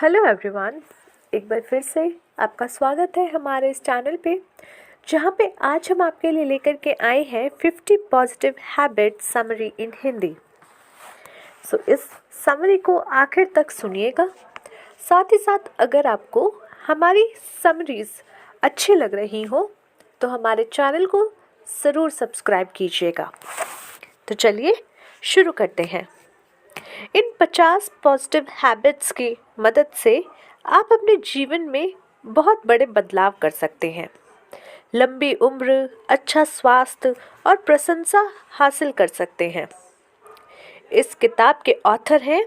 Hello everyone. एक बार फिर से आपका स्वागत है हमारे इस चैनल पे, जहाँ पे आज हम आपके लिए लेकर के आए हैं 50 positive habit summary in Hindi. इस समरी को आखिर तक सुनिएगा। साथ ही साथ अगर आपको हमारी समरीज अच्छी लग रही हो तो हमारे चैनल को ज़रूर सब्सक्राइब कीजिएगा। तो चलिए शुरू करते हैं। इन 50 पॉजिटिव हैबिट्स की मदद से आप अपने जीवन में बहुत बड़े बदलाव कर सकते हैं, लंबी उम्र, अच्छा स्वास्थ्य और प्रशंसा हासिल कर सकते हैं। इस किताब के ऑथर हैं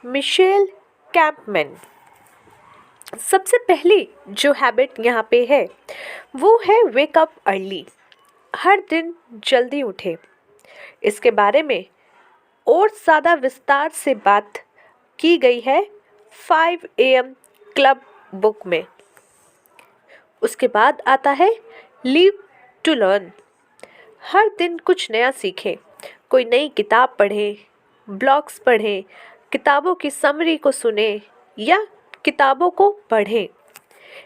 मिशेल कैंपमैन। सबसे पहली जो हैबिट यहाँ पे है वो है वेक अप अर्ली, हर दिन जल्दी उठें। इसके बारे में और ज़्यादा विस्तार से बात की गई है 5 AM क्लब बुक में। उसके बाद आता है लिव टू लर्न, हर दिन कुछ नया सीखें। कोई नई किताब पढ़ें, ब्लॉग्स पढ़ें, किताबों की समरी को सुनें या किताबों को पढ़ें।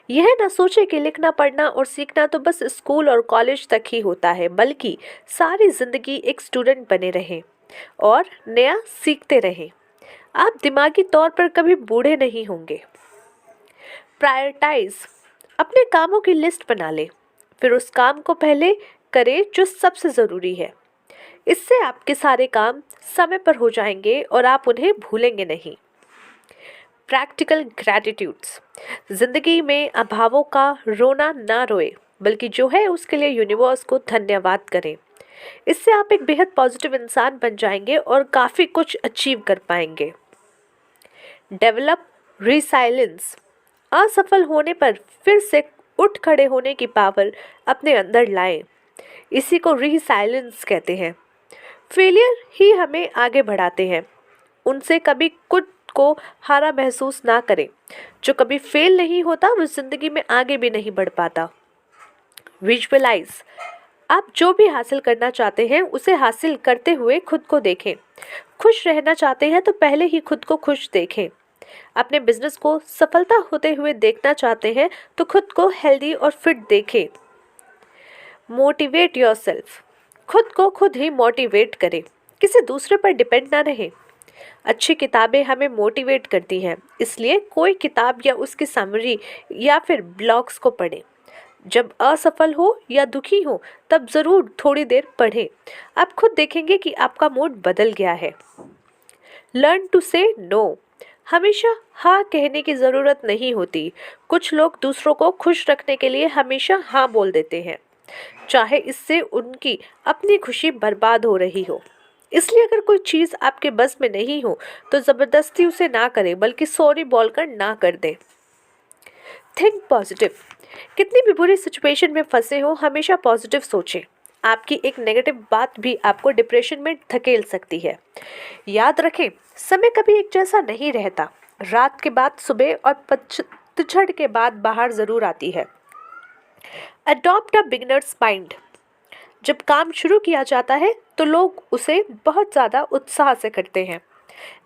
यह ना सोचें कि लिखना, पढ़ना और सीखना तो बस स्कूल और कॉलेज तक ही होता है, बल्कि सारी ज़िंदगी एक स्टूडेंट बने रहें और नया सीखते रहें। आप दिमागी तौर पर कभी बूढ़े नहीं होंगे। प्रायोरिटाइज, अपने कामों की लिस्ट बना लें, फिर उस काम को पहले करें जो सबसे ज़रूरी है। इससे आपके सारे काम समय पर हो जाएंगे और आप उन्हें भूलेंगे नहीं। प्रैक्टिकल ग्रैटिट्यूड्स, जिंदगी में अभावों का रोना ना रोए, बल्कि जो है उसके लिए यूनिवर्स को धन्यवाद करें। इससे आप एक बेहद पॉजिटिव इंसान बन जाएंगे और काफ़ी कुछ अचीव कर पाएंगे। डेवलप रिसाइलेंस, असफल होने पर फिर से उठ खड़े होने की पावर अपने अंदर लाएं। इसी को रिसाइलेंस कहते हैं। फेलियर ही हमें आगे बढ़ाते हैं। उनसे कभी खुद को हारा महसूस ना करें। जो कभी फेल नहीं होता वो जिंदगी में आगे भी नहीं बढ़ पाता। विजुअलाइज, आप जो भी हासिल करना चाहते हैं उसे हासिल करते हुए खुद को देखें। खुश रहना चाहते हैं तो पहले ही खुद को खुश देखें। अपने बिजनेस को सफलता होते हुए देखना चाहते हैं तो खुद को हेल्दी और फिट देखें। मोटिवेट योरसेल्फ, खुद को खुद ही मोटिवेट करें, किसी दूसरे पर डिपेंड ना रहें। अच्छी किताबें हमें मोटिवेट करती हैं, इसलिए कोई किताब या उसकी समरी या फिर ब्लॉग्स को पढ़ें। जब असफल हो या दुखी हो तब ज़रूर थोड़ी देर पढ़ें। आप खुद देखेंगे कि आपका मूड बदल गया है। लर्न टू से नो, हमेशा हाँ कहने की ज़रूरत नहीं होती। कुछ लोग दूसरों को खुश रखने के लिए हमेशा हाँ बोल देते हैं, चाहे इससे उनकी अपनी खुशी बर्बाद हो रही हो। इसलिए अगर कोई चीज़ आपके बस में नहीं हो तो ज़बरदस्ती उसे ना करें, बल्कि सॉरी बोलकर ना कर दें। थिंक पॉजिटिव, कितनी भी बुरी सिचुएशन में फंसे हो हमेशा पॉजिटिव सोचें। आपकी एक नेगेटिव बात भी आपको डिप्रेशन में धकेल सकती है। याद रखें, समय कभी एक जैसा नहीं रहता। रात के बाद सुबह और पतझड़ के बाद बाहर ज़रूर आती है। अडॉप्ट अ बिगिनर्स माइंड, जब काम शुरू किया जाता है तो लोग उसे बहुत ज़्यादा उत्साह से करते हैं,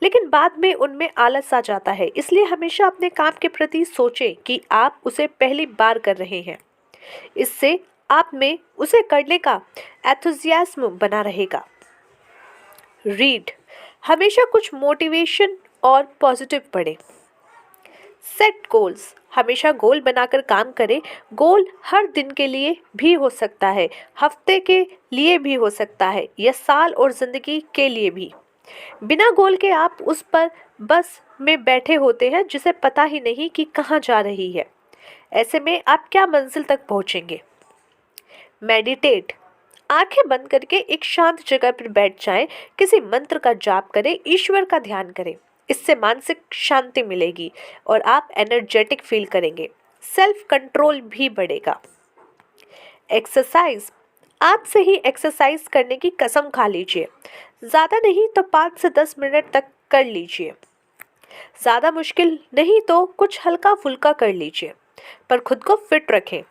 लेकिन बाद में उनमें आलस आ जाता है। इसलिए हमेशा अपने काम के प्रति सोचें कि आप उसे पहली बार कर रहे हैं। इससे आप में उसे करने का एंथुसियाज्म बना रहेगा। रीड, हमेशा कुछ मोटिवेशन और पॉजिटिव पढ़ें। सेट गोल्स, हमेशा गोल बनाकर काम करें। गोल हर दिन के लिए भी हो सकता है, हफ्ते के लिए भी हो सकता है या साल और ज़िंदगी के लिए भी। बिना गोल के आप उस पर बस में बैठे होते हैं जिसे पता ही नहीं कि कहाँ जा रही है। ऐसे में आप क्या मंजिल तक पहुँचेंगे। मेडिटेट, आंखें बंद करके एक शांत जगह पर बैठ जाएं, किसी मंत्र का जाप करें, ईश्वर का ध्यान करें। इससे मानसिक शांति मिलेगी और आप एनर्जेटिक फील करेंगे। सेल्फ कंट्रोल भी बढ़ेगा। एक्सरसाइज, आज से ही एक्सरसाइज करने की कसम खा लीजिए। ज़्यादा नहीं तो 5 से 10 मिनट तक कर लीजिए। ज़्यादा मुश्किल नहीं तो कुछ हल्का फुल्का कर लीजिए, पर खुद को फिट रखें।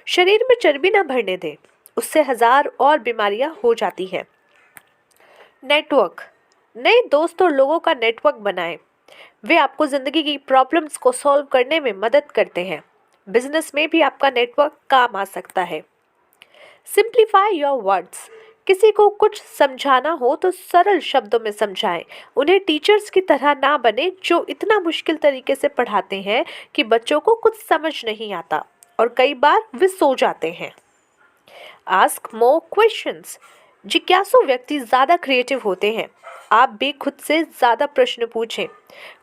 शरीर में चर्बी ना भरने दें, उससे हजार और बीमारियां हो जाती हैं। नेटवर्क, नए दोस्त और लोगों का नेटवर्क बनाएं। वे आपको ज़िंदगी की प्रॉब्लम्स को सॉल्व करने में मदद करते हैं। बिजनेस में भी आपका नेटवर्क काम आ सकता है। Simplify your words. किसी को कुछ समझाना हो तो सरल शब्दों में समझाएं। उन्हें टीचर्स की तरह ना बने जो इतना मुश्किल तरीके से पढ़ाते हैं कि बच्चों को कुछ समझ नहीं आता और कई बार वे सो जाते हैं। Ask more questions. जिज्ञासु व्यक्ति ज़्यादा क्रिएटिव होते हैं। आप भी खुद से ज़्यादा प्रश्न पूछें।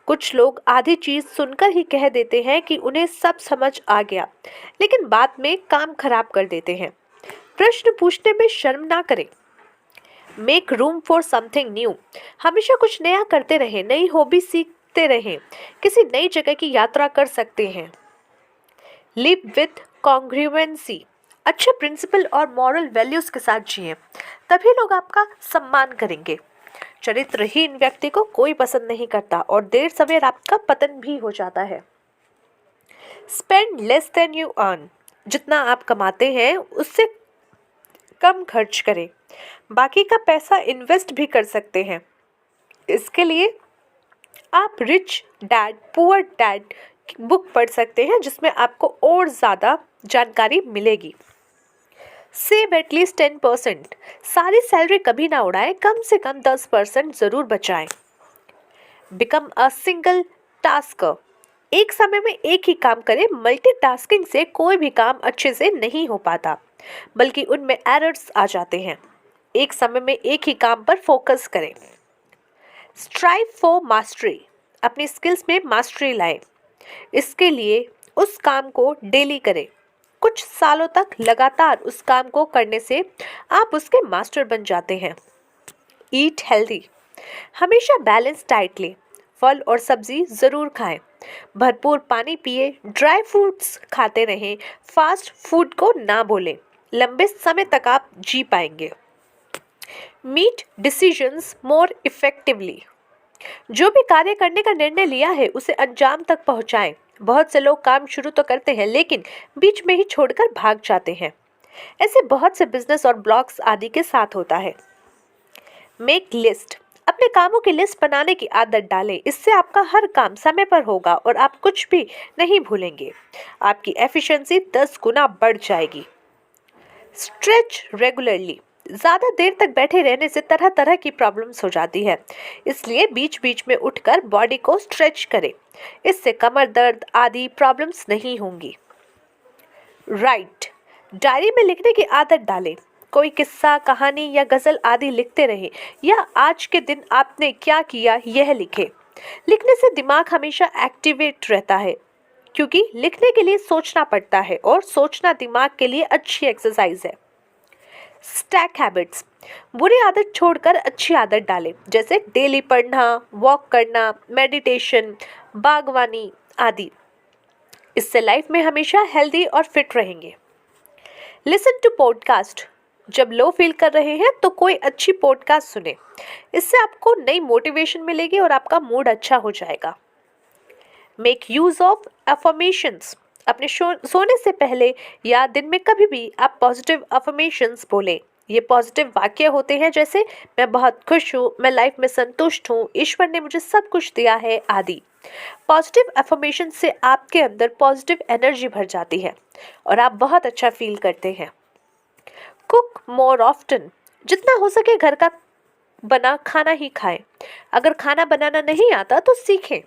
कुछ लोग आधी चीज़ सुनकर ही कह देते हैं कि उन्हें सब समझ आ गया, लेकिन बाद में काम खराब कर देते हैं। प्रश्न पूछने में शर्म ना करें। Make room for something new. हमेशा कुछ नया करते रहें, नई हॉबी सीखते रहें, किसी नई जगह की यात्रा कर सकते हैं। Live with congruency. अच्छे प्रिंसिपल और मॉरल वैल्यूज के साथ जिएं, तभी लोग आपका सम्मान करेंगे। चरित्रहीन व्यक्ति को कोई पसंद नहीं करता और देर सवेर आपका पतन भी हो जाता है। Spend less than you earn. जितना आप कमाते हैं उससे कम खर्च करें। बाकी का पैसा इन्वेस्ट भी कर सकते हैं। इसके लिए आप रिच डैड पुअर डैड की बुक पढ़ सकते हैं, जिसमें आपको और ज़्यादा जानकारी मिलेगी। Save at least 10%। सारी सैलरी कभी ना उड़ाएं, कम से कम 10% ज़रूर बचाएं। Become a single tasker. एक समय में एक ही काम करें। मल्टीटास्किंग से कोई भी काम अच्छे से नहीं हो पाता, बल्कि उनमें एरर्स आ जाते हैं। एक समय में एक ही काम पर फोकस करें। Strive for mastery. अपनी स्किल्स में मास्टरी लाएं। इसके लिए उस काम को डेली करें। कुछ सालों तक लगातार उस काम को करने से आप उसके मास्टर बन जाते हैं। Eat healthy. हमेशा बैलेंस डाइट लें। फल और सब्जी ज़रूर खाएं। भरपूर पानी पिए। ड्राई फ्रूट्स खाते रहें। फास्ट फूड को ना भूलें। लंबे समय तक आप जी पाएंगे। Meet decisions more effectively. जो भी कार्य करने का निर्णय लिया है उसे अंजाम तक पहुंचाएं। बहुत से लोग काम शुरू तो करते हैं लेकिन बीच में ही छोड़कर भाग जाते हैं। ऐसे बहुत से बिजनेस और ब्लॉग्स आदि के साथ होता है। Make list. अपने कामों की लिस्ट बनाने की आदत डालें। इससे आपका हर काम समय पर होगा और आप कुछ भी नहीं भूलेंगे। आपकी एफिशिएंसी 10 गुना बढ़ जाएगी। Stretch regularly. ज़्यादा देर तक बैठे रहने से तरह तरह की प्रॉब्लम्स हो जाती है, इसलिए बीच बीच में उठकर बॉडी को स्ट्रेच करें। इससे कमर दर्द आदि प्रॉब्लम्स नहीं होंगी। राइट। डायरी में लिखने की आदत डालें। कोई किस्सा, कहानी या गज़ल आदि लिखते रहें या आज के दिन आपने क्या किया यह लिखें। लिखने से दिमाग हमेशा एक्टिवेट रहता है, क्योंकि लिखने के लिए सोचना पड़ता है और सोचना दिमाग के लिए अच्छी एक्सरसाइज है। Stack habits. बुरी आदत छोड़कर अच्छी आदत डालें, जैसे डेली पढ़ना, वॉक करना, मेडिटेशन, बागवानी आदि। इससे लाइफ में हमेशा हेल्दी और फिट रहेंगे। Listen to podcast. जब लो फील कर रहे हैं तो कोई अच्छी पॉडकास्ट सुने। इससे आपको नई मोटिवेशन मिलेगी और आपका मूड अच्छा हो जाएगा। Make use of affirmations. अपने सोने से पहले या दिन में कभी भी आप पॉजिटिव अफर्मेशंस बोलें। ये पॉजिटिव वाक्य होते हैं जैसे मैं बहुत खुश हूँ, मैं लाइफ में संतुष्ट हूँ, ईश्वर ने मुझे सब कुछ दिया है आदि। पॉजिटिव अफर्मेशन से आपके अंदर पॉजिटिव एनर्जी भर जाती है और आप बहुत अच्छा फील करते हैं। कुक मोर ऑफ्टन। जितना हो सके घर का बना खाना ही खाएं। अगर खाना बनाना नहीं आता तो सीखें।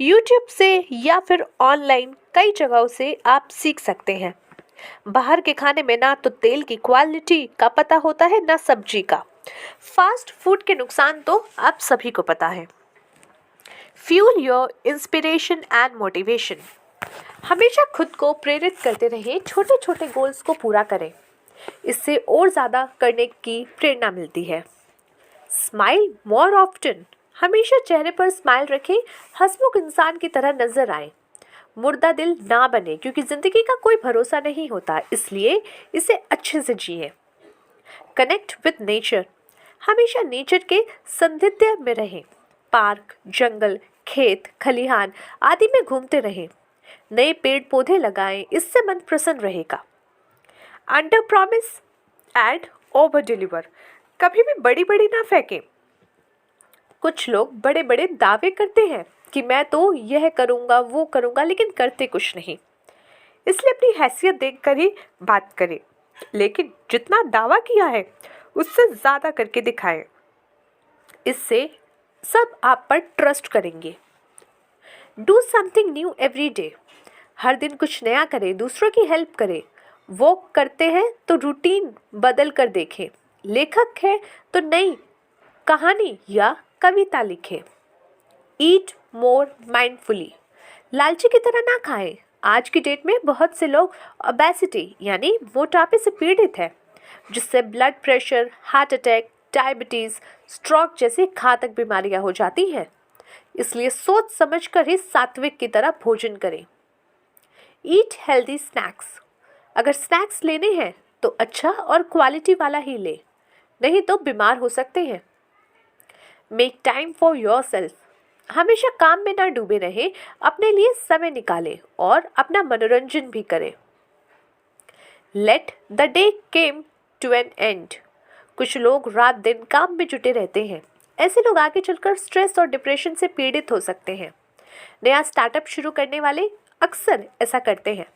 YouTube से या फिर ऑनलाइन कई जगहों से आप सीख सकते हैं। बाहर के खाने में ना तो तेल की क्वालिटी का पता होता है ना सब्जी का। फास्ट फूड के नुकसान तो आप सभी को पता है। Fuel your inspiration and motivation. हमेशा खुद को प्रेरित करते रहें। छोटे छोटे गोल्स को पूरा करें, इससे और ज़्यादा करने की प्रेरणा मिलती है। स्माइल मोर ऑफ्टन। हमेशा चेहरे पर स्माइल रखें, हंसमुख इंसान की तरह नजर आए। मुर्दा दिल ना बने, क्योंकि जिंदगी का कोई भरोसा नहीं होता, इसलिए इसे अच्छे से जिए। Connect with nature. हमेशा नेचर के सानिध्य में रहें। पार्क, जंगल, खेत, खलिहान आदि में घूमते रहें। नए पेड़ पौधे लगाएं, इससे मन प्रसन्न रहेगा। Under promise and over deliver. कभी भी बड़ी बड़ी ना फेंकें। कुछ लोग बड़े बड़े दावे करते हैं कि मैं तो यह करूँगा वो करूँगा, लेकिन करते कुछ नहीं। इसलिए अपनी हैसियत देखकर ही बात करें, लेकिन जितना दावा किया है उससे ज़्यादा करके दिखाएं। इससे सब आप पर ट्रस्ट करेंगे। Do something new every day. हर दिन कुछ नया करें, दूसरों की हेल्प करें। वॉक करते हैं तो रूटीन बदल कर देखें। लेखक है तो नई कहानी या कविता लिखें। ईट मोर माइंडफुली। लालची की तरह ना खाएं। आज की डेट में बहुत से लोग ओबेसिटी यानी मोटापे से पीड़ित है, जिससे blood pressure, heart attack, diabetes, stroke जैसी घातक बीमारियां हो जाती हैं। इसलिए सोच समझकर ही सात्विक की तरह भोजन करें। Eat healthy snacks. अगर स्नैक्स लेने हैं तो अच्छा और क्वालिटी वाला ही ले, नहीं तो बीमार हो सकते हैं। Make time for yourself. हमेशा काम में ना डूबे रहें, अपने लिए समय निकालें और अपना मनोरंजन भी करें। Let the day came to an end. कुछ लोग रात दिन काम में जुटे रहते हैं। ऐसे लोग आगे चलकर स्ट्रेस और डिप्रेशन से पीड़ित हो सकते हैं। नया स्टार्टअप शुरू करने वाले अक्सर ऐसा करते हैं,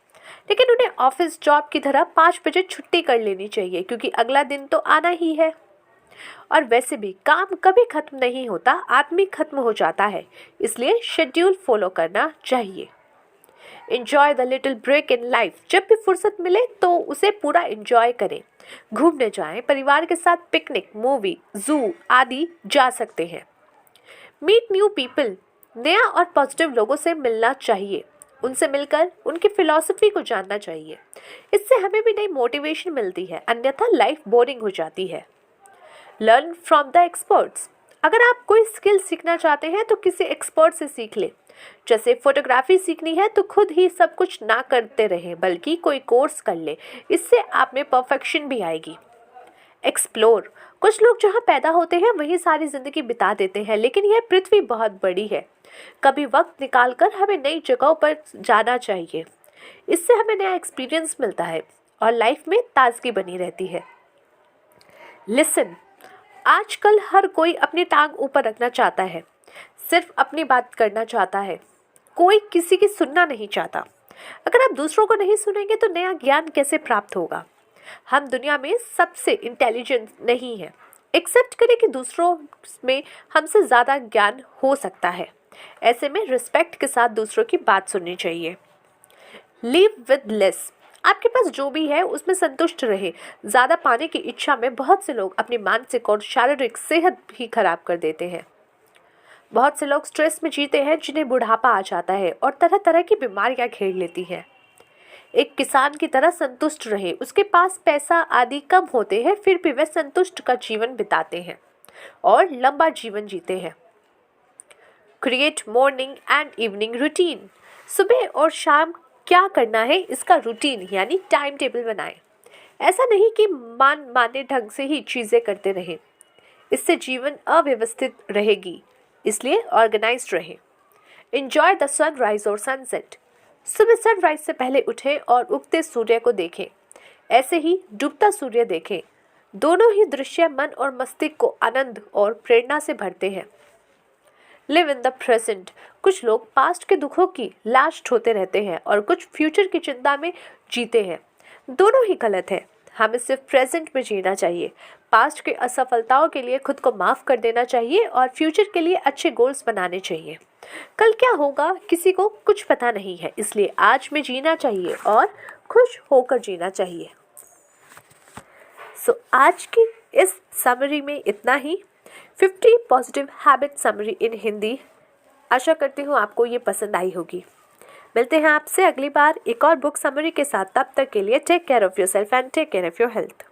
लेकिन उन्हें ऑफिस जॉब की तरह 5 बजे छुट्टी कर लेनी चाहिए, क्योंकि अगला दिन तो आना ही है। और वैसे भी काम कभी खत्म नहीं होता, आदमी खत्म हो जाता है। इसलिए शेड्यूल फॉलो करना चाहिए। Enjoy the little break in life. जब भी फुर्सत मिले तो उसे पूरा एंजॉय करें। घूमने जाएं, परिवार के साथ पिकनिक, मूवी, जू आदि जा सकते हैं। Meet new people. नया और पॉजिटिव लोगों से मिलना चाहिए। उनसे मिलकर उनकी फिलॉसफी को जानना चाहिए। इससे हमें भी नई मोटिवेशन मिलती है, अन्यथा लाइफ बोरिंग हो जाती है। Learn from the experts. अगर आप कोई स्किल सीखना चाहते हैं तो किसी एक्सपर्ट से सीख लें। जैसे फोटोग्राफी सीखनी है तो खुद ही सब कुछ ना करते रहें, बल्कि कोई कोर्स कर ले। इससे आप में परफेक्शन भी आएगी। एक्सप्लोर। कुछ लोग जहाँ पैदा होते हैं वहीं सारी जिंदगी बिता देते हैं, लेकिन यह पृथ्वी बहुत बड़ी है। कभी वक्त निकालकर हमें नई जगहों पर जाना चाहिए। इससे हमें नया एक्सपीरियंस मिलता है और लाइफ में ताजगी बनी रहती है। लिसन। आजकल हर कोई अपनी टांग ऊपर रखना चाहता है, सिर्फ अपनी बात करना चाहता है। कोई किसी की सुनना नहीं चाहता। अगर आप दूसरों को नहीं सुनेंगे तो नया ज्ञान कैसे प्राप्त होगा। हम दुनिया में सबसे इंटेलिजेंट नहीं है। एक्सेप्ट करें कि दूसरों में हमसे ज़्यादा ज्ञान हो सकता है। ऐसे में रिस्पेक्ट के साथ दूसरों की बात सुननी चाहिए। Live with less. आपके पास जो भी है उसमें संतुष्ट रहे। ज़्यादा पाने की इच्छा में बहुत से लोग अपनी मानसिक और शारीरिक सेहत भी खराब कर देते हैं। बहुत से लोग स्ट्रेस में जीते हैं, जिन्हें बुढ़ापा आ जाता है और तरह तरह की बीमारियां घेर लेती हैं। एक किसान की तरह संतुष्ट रहे। उसके पास पैसा आदि कम होते हैं, फिर भी वह संतुष्ट का जीवन बिताते हैं और लंबा जीवन जीते हैं। Create morning and evening routine. सुबह और शाम क्या करना है इसका रूटीन यानी टाइम टेबल बनाएं। ऐसा नहीं कि माने ढंग से ही चीज़ें करते रहें, इससे जीवन अव्यवस्थित रहेगी। इसलिए ऑर्गेनाइज्ड रहें। एंजॉय द सनराइज और सनसेट। सुबह सनराइज से पहले उठें और उगते सूर्य को देखें, ऐसे ही डूबता सूर्य देखें। दोनों ही दृश्य मन और मस्तिष्क को आनंद और प्रेरणा से भरते हैं। Live in the present. कुछ लोग पास्ट के दुखों की लाश ढोते रहते हैं और कुछ फ्यूचर की चिंता में जीते हैं। दोनों ही गलत है। हमें सिर्फ प्रेजेंट में जीना चाहिए। पास्ट की असफलताओं के लिए खुद को माफ़ कर देना चाहिए और फ्यूचर के लिए अच्छे गोल्स बनाने चाहिए। कल क्या होगा किसी को कुछ पता नहीं है, इसलिए आज में जीना चाहिए और खुश होकर जीना चाहिए। आज की इस समरी में इतना ही। 50 positive habit summary in Hindi. आशा करती हूँ आपको ये पसंद आई होगी। मिलते हैं आपसे अगली बार एक और बुक समरी के साथ। तब तक के लिए take care of yourself and take care of your health.